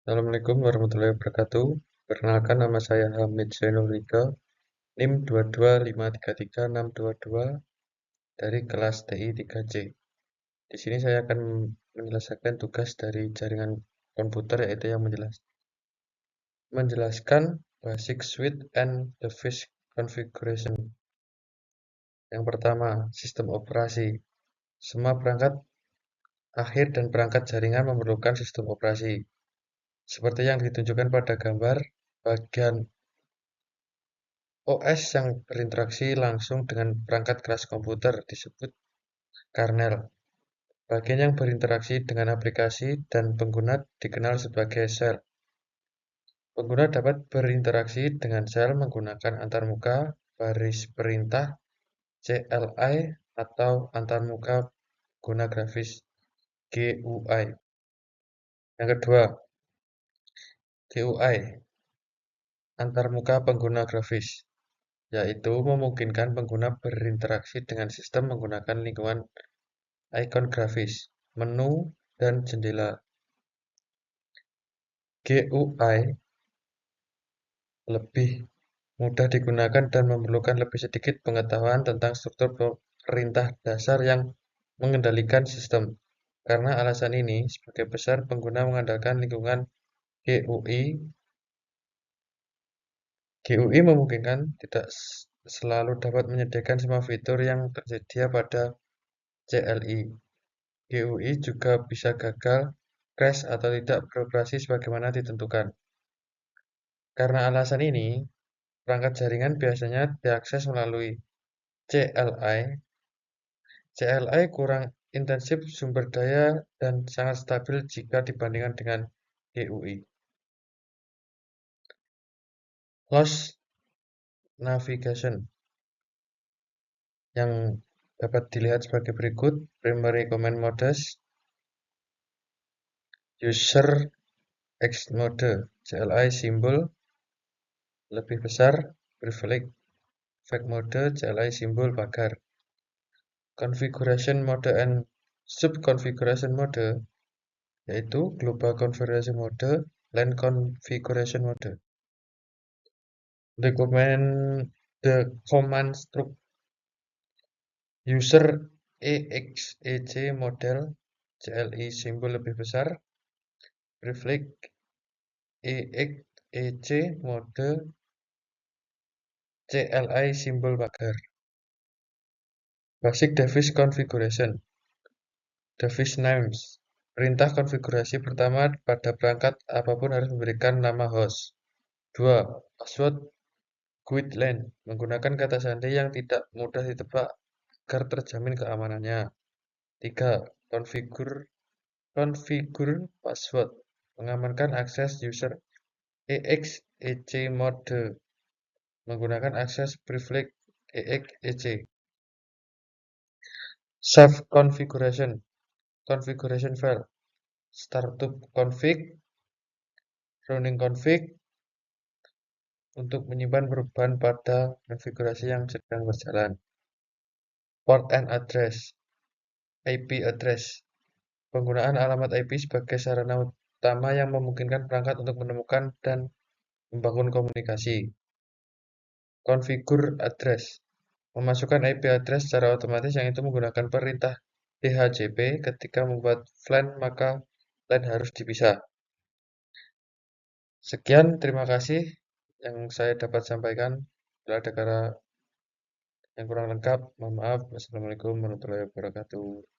Assalamualaikum warahmatullahi wabarakatuh. Perkenalkan nama saya Hamid Zainul Rido, NIM 2253362 dari kelas TI 3C. Di sini saya akan menyelesaikan tugas dari jaringan komputer yaitu yang menjelaskan basic switch and device configuration. Yang pertama, sistem operasi. Semua perangkat akhir dan perangkat jaringan memerlukan sistem operasi. Seperti yang ditunjukkan pada gambar, bagian OS yang berinteraksi langsung dengan perangkat keras komputer disebut kernel. Bagian yang berinteraksi dengan aplikasi dan pengguna dikenal sebagai sel. Pengguna dapat berinteraksi dengan sel menggunakan antarmuka baris perintah CLI atau antarmuka guna grafis GUI. Yang kedua, GUI, antarmuka pengguna grafis, yaitu memungkinkan pengguna berinteraksi dengan sistem menggunakan lingkungan ikon grafis, menu, dan jendela. GUI lebih mudah digunakan dan memerlukan lebih sedikit pengetahuan tentang struktur perintah dasar yang mengendalikan sistem. Karena alasan ini, sebagai besar pengguna mengandalkan lingkungan GUI. GUI memungkinkan tidak selalu dapat menyediakan semua fitur yang tersedia pada CLI. GUI juga bisa gagal, crash, atau tidak beroperasi sebagaimana ditentukan. Karena alasan ini, perangkat jaringan biasanya diakses melalui CLI. CLI kurang intensif sumber daya dan sangat stabil jika dibandingkan dengan GUI. Host navigation yang dapat dilihat sebagai berikut: primary command modes, user X mode, CLI simbol lebih besar, privilege flag mode, CLI simbol pagar, configuration mode and subconfiguration mode, yaitu global configuration mode, LAN configuration mode. The command struct user EXEC model CLI simbol lebih besar, privilege EXEC mode CLI simbol pagar. Basic device configuration. Device names. Perintah konfigurasi pertama pada perangkat apapun harus memberikan nama host. 2. Password quit line. Menggunakan kata sandi yang tidak mudah ditebak agar terjamin keamanannya. 3. Configure password. Mengamankan akses user EXEC mode. Menggunakan akses privilege EXEC. Save configuration. Configuration file. Startup config, running config, untuk menyimpan perubahan pada konfigurasi yang sedang berjalan. Port and address, IP address. Penggunaan alamat IP sebagai sarana utama yang memungkinkan perangkat untuk menemukan dan membangun komunikasi. Configure address. Memasukkan IP address secara otomatis yang itu menggunakan perintah DHCP. Ketika membuat VLAN maka LAN harus dipisah. Sekian, terima kasih yang saya dapat sampaikan. Bila ada kata yang kurang lengkap, mohon maaf. Wassalamualaikum warahmatullahi wabarakatuh.